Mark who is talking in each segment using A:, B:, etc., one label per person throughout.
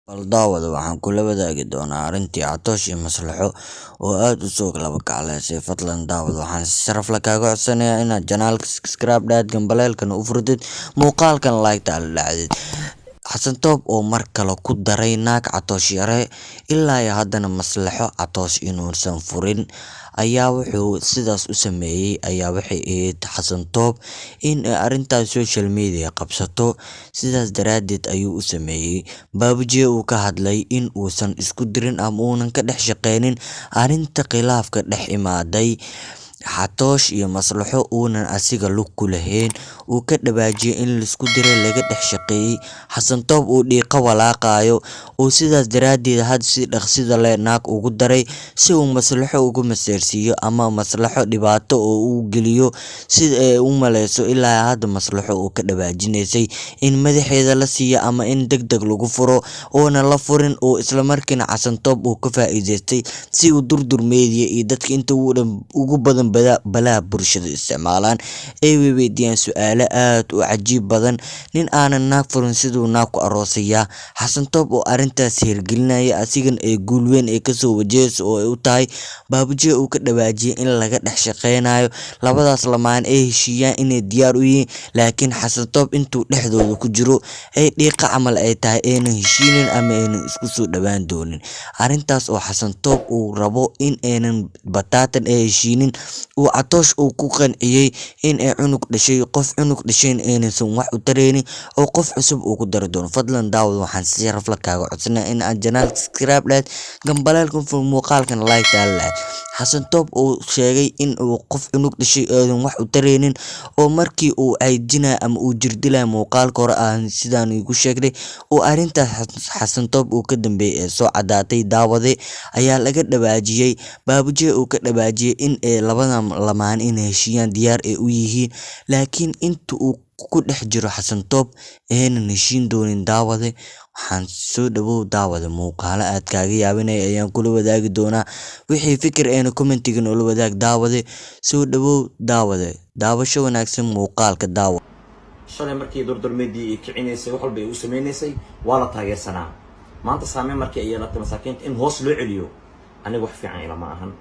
A: Daawada waxaan kula wadaagi doonaa arrintii Catoosh iyo Maslaxo oo aad u soo laba kacleysay. Fadlan daawada waxaan si sharaf leh kaaga codsanayaa inaad janaalka subscribe dhaad gambaleelkana u furtid muuqaalkan like-ta aad dhacdid. Xasan Toob oo mar kale ku daray naag Catoosh yare ilaa iyo haddana Maslaxo Catoosh inuusan furin ayaa wuxuu sidaas u sameeyay ayaa waxay ahayd Xasan Toob in arrintaas social media qabsato, sidaas daraadeed ayuu u sameeyay. Baabuje uu ka hadlay in uusan isku dirin ama uunan ka dhex shaqeynin arrinta khilaafka dhex imaaday Catoosh iyo Maslaxo uunan asiga lug ku lahayn, uu ka dhawaajiyay in laisku diray laga dhex shaqeeyay. Xasan Toob uu dhiiqa walaaqayo oo sidaas daraadeed had si dhaqsida leh naag ugu daray si uu Maslaxo ugu maseersiiyo ama Maslaxo dhibaato oo uu geliyo sida ay u maleyso. Ilaa hadda Maslaxo uu ka dhawaajinaysay in madaxeeda la siiyo ama in degdeg lagu furo oona la furin, oo isla markiina Xasan Toob uu ka faa'iideystay si uu durdur media iyo dadka inta ugu badan balaha bulshada isticmaalaan ay weydiiyaan su'aalo aad u cajiib badan. Nin aanan naag furin siduu naag ku aroosaya. Xasan Toob oo arrintaas hirgelinaya asigan ay guul weyn ay kasoo wajahayso oo ay u tahay. Baabuje uu ka dhawaajiyay in laga dhex shaqeynayo labadaas lamaan ay heshiiyaan inay diyaar u yihiin, laakiin Xasan Toob intuu dhexdooda ku jiro ay dhiiqa camal ay tahay aynan heshiinin ama aynan isku soo dhawaan doonin. Arrintaas oo Xasan Toob uu rabo in aynan bataatan ay heshiinin, uu Catoosh uu ku qanciyay in ay cunug dhashay, qof cunug dhashayn aynaysan wax u tareynin oo qof cusub uu ku dari doono. Fadlan daawada waxaan si sharaf leh kaaga codsanayaa in aad janaalka subscribe dhaad gambaleelka fur muuqaalkan like-ta dhaad. Xasan Toob uu sheegay in uu qof cunug dhashay aadan wax u tareynin oo markii uu caydinay ama uu jirdilay muuqaalka hore aan sidaan igu sheegay oo arrintaas Xasan Toob uu ka dambeeyay ee soo cadaatay. Daawade ayaa laga dhawaajiyay, Baabuje uu ka dhawaajiyay in ay labada lamaan in heshiiyaan diyaar ay u yihiin, laakiin inta uu ku dhex jiro Xasan Toob aynan heshiin doonin. Daawade waxaan soo dhawow daawada muuqaalo aad kaaga yaabinaya ayaan kula wadaagi doonaa. Wixii fikir ayna commentiga noola wadaag. Daawade soo dhawow daawade, daawasho wanaagsan muuqaalka daawa.
B: shalay markii durdurmeedii ay kicinaysay wax walba ay u sameynaysay waa la taageersanaa. maanta saameyn markii ay yeelatay masaakiinta in hoos loo celiyo aniga wax fiican ila ma ahan.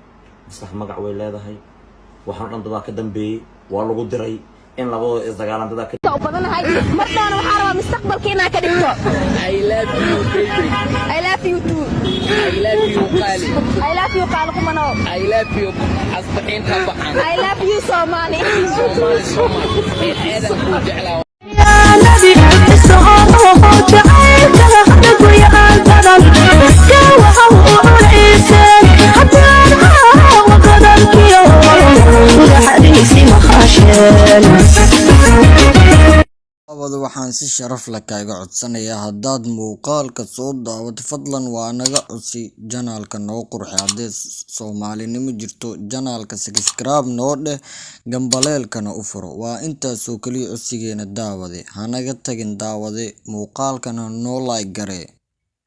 B: Maslax magac way leedahay, waxaan dhan dadaa ka dambeeyay, waa lagu diray in labadooda is dagaalan dadaa ka
C: badanahay. Markaana waxaan rabaa mustaqbalkiina ka dhigto.
D: I love you baby.
C: I love you too.
D: I love you Qali.
C: I love you qaal kumano.
D: I love you asbaxin tabaxan.
C: I love you Somali.
D: Somali. Eedan ku jeclaa.
A: Daawada waxaan si sharaf leh kaaga codsanayaa haddaad muuqaalka soo daawato fadlan waa naga codsi janaalka noo qurxi, haddii Soomaalinimo jirto janaalka subscribe noo dheh gambaleelkana u furo. Waa intaasoo kaliya codsigeena daawade, hanaga tagin daawade, muuqaalkana noo like garee.